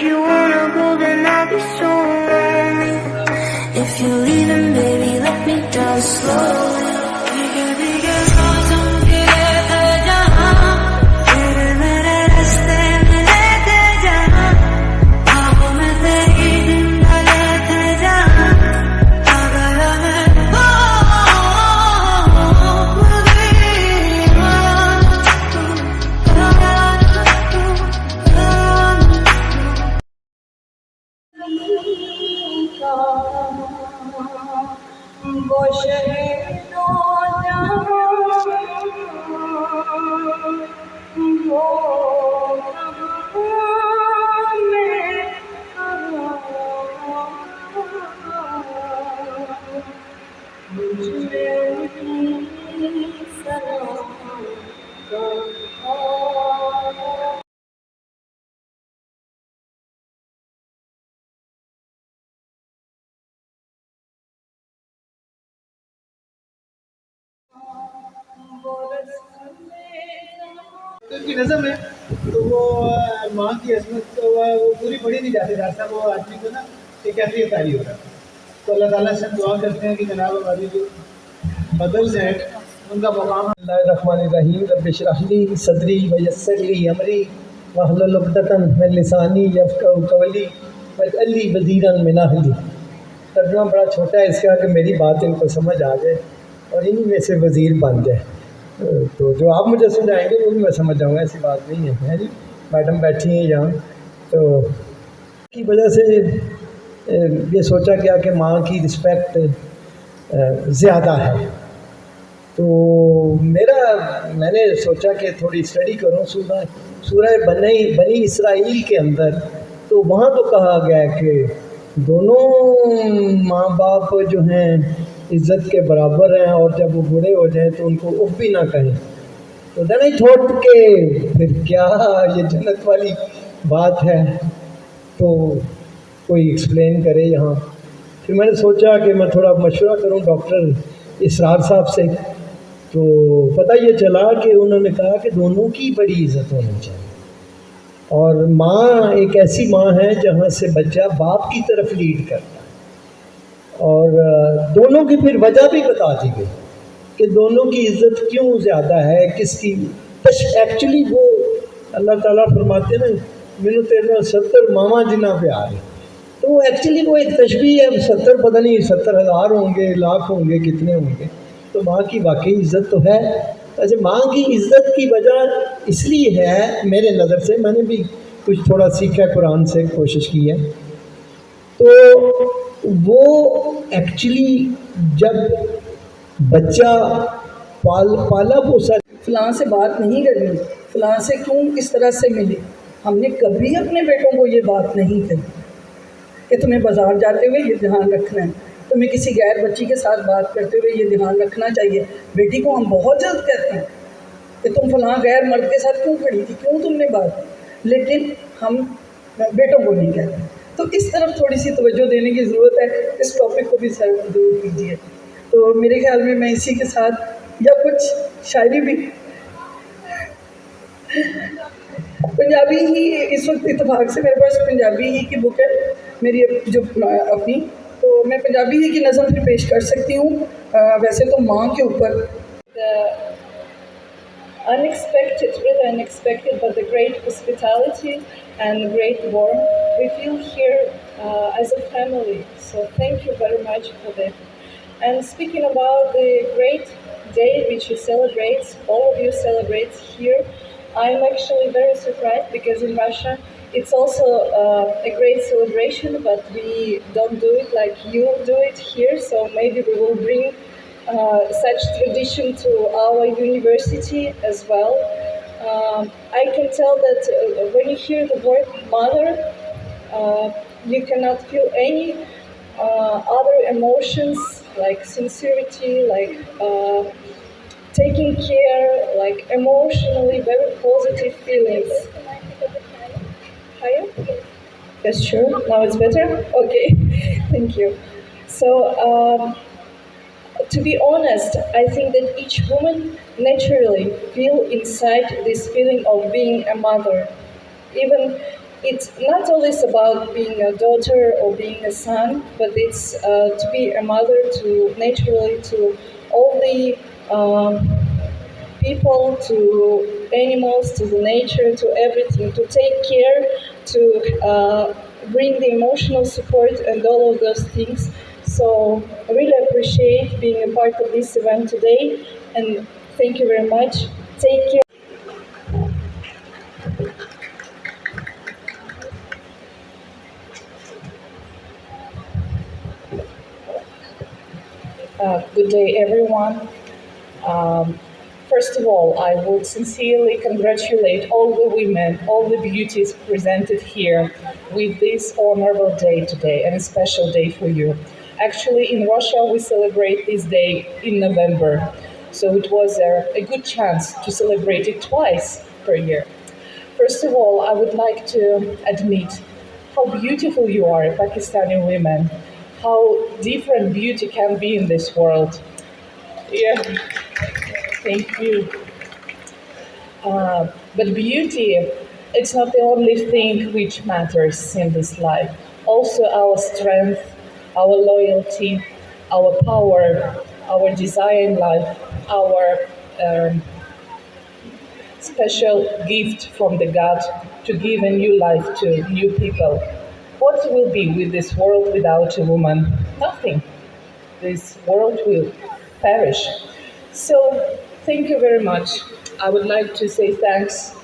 you wanna go, then I'll be so lonely. If you're leaving, baby, let me down slowly. भीगे भीगे सांसों के लेके जहाँ, तेरे मेरे रास्ते में लेके जहाँ, ख्वाबों में तेरी दिन ढले थे जहाँ, पागल मैं हो वो शहीदों जहाँ वो कहाँ में मुझे उनकी सलाम की नज़म है तो वो माँ की अजमत तो वो पूरी पढ़ी नहीं जाती डॉक्टर साहब, वो आदमी को ना एक कैफियत तारी होता है। तो अल्लाह ताला से दुआ करते हैं कि जनाब हमारी जो मदर्स हैं उनका मकाम रहमानिर्रहीम रब्बि इश्रह ली सदरी वयस्सिर ली अमरी वहलुल उक़दतन मिन लिसानी यफ़क़हू क़ौली वजअल ली वज़ीरन मिन अहली। तर्जुमा बड़ा छोटा है इसका कि मेरी बात इनको समझ आ जाए और इन्हीं में से वज़ीर बन जाए। तो जो आप मुझे समझाएंगे वो भी मैं समझ जाऊँगा, ऐसी बात नहीं है जी। मैडम बैठी हैं यहाँ, तो की वजह से ये सोचा गया कि माँ की रिस्पेक्ट ज़्यादा है। तो मैंने सोचा कि थोड़ी स्टडी करूँ सूरह बनी इसराइल के अंदर। तो वहाँ तो कहा गया कि दोनों माँ बाप जो हैं इज़्ज़त के बराबर हैं और जब वो बूढ़े हो जाएं तो उनको उफ भी ना कहें। तो देन आई थॉट के फिर क्या ये जन्नत वाली बात है, तो कोई एक्सप्लेन करे यहाँ। फिर मैंने सोचा कि मैं थोड़ा मशवरा करूँ डॉक्टर इसरार साहब से। तो पता ये चला कि उन्होंने कहा कि दोनों की बड़ी इज़्ज़त होनी चाहिए, और माँ एक ऐसी माँ है जहाँ से बच्चा बाप की तरफ लीड करता है। और दोनों की फिर वजह भी बता दी गई कि दोनों की इज़्ज़त क्यों ज़्यादा है, किसकी। एक्चुअली वो अल्लाह ताला फरमाते ना मैनू तेरे 70 मामा जिन्ना प्यार है, तो एक्चुअली वो एक तशबीह है। 70 पता नहीं 70,000 होंगे, लाख होंगे, कितने होंगे। तो माँ की वाकई इज़्ज़त तो है। अच्छा, माँ की इज़्ज़त की वजह इसलिए है मेरे नज़र से, मैंने भी कुछ थोड़ा सीखा कुरान से, कोशिश की है। तो वो एक्चुअली जब बच्चा पाला पोसा, फ़लाँ से बात नहीं करनी, फ़लाँ से क्यों इस तरह से मिली, हमने कभी अपने बेटों को ये बात नहीं कही कि तुम्हें बाज़ार जाते हुए ये ध्यान रखना है, तुम्हें किसी गैर बच्ची के साथ बात करते हुए ये ध्यान रखना चाहिए। बेटी को हम बहुत जल्द कहते हैं कि तुम फ़लाँ गैर मर्द के साथ क्यों खड़ी थी, क्यों तुमने बात की, लेकिन हम बेटों को नहीं कहते। तो इस तरफ थोड़ी सी तवज्जो देने की ज़रूरत है। इस टॉपिक को भी ज़रूर कीजिए। तो मेरे ख्याल में मैं इसी के साथ या कुछ शायरी भी पंजाबी ही, इस वक्त इत्तेफाक से मेरे पास पंजाबी ही की बुक है मेरी जो अपनी, तो मैं पंजाबी ही की नज़म फिर पेश कर सकती हूँ। वैसे तो माँ के ऊपर unexpected, really unexpected, but the great hospitality and great warmth we feel here as a family. So thank you very much for that. And speaking about the great day which you celebrate, all of you celebrate here, I'm actually very surprised because in Russia it's also a great celebration, but we don't do it like you do it here. So maybe we will bring such tradition to our university as well. I can tell that when you hear the word mother, you cannot feel any other emotions like sincerity, like taking care, like emotionally very positive feelings. Higher? Yes, sure. Now it's better? Okay, thank you. So, to be honest, I think that each woman naturally feel inside this feeling of being a mother. Even it's not always about being a daughter or being a son, but it's to be a mother to naturally to all the um, people, to animals, to the nature, to everything, to take care, to bring the emotional support and all of those things. So I really appreciate being a part of this event today, and thank you very much. Take care. Good day, everyone. Um, First of all, I would sincerely congratulate all the women, all the beauties presented here with this honorable day today, and a special day for you. Actually, in Russia, we celebrate this day in November, so it was a good chance to celebrate it twice per year. First of all, I would like to admit how beautiful you are, Pakistani women, how different beauty can be in this world. Yeah, thank you. But beauty, it's not the only thing which matters in this life. Also, our strength, our loyalty, our power, our desire in life, our um, special gift from the God to give a new life to new people. What will be with this world without a woman? Nothing. This world will perish. So, thank you very much. I would like to say thanks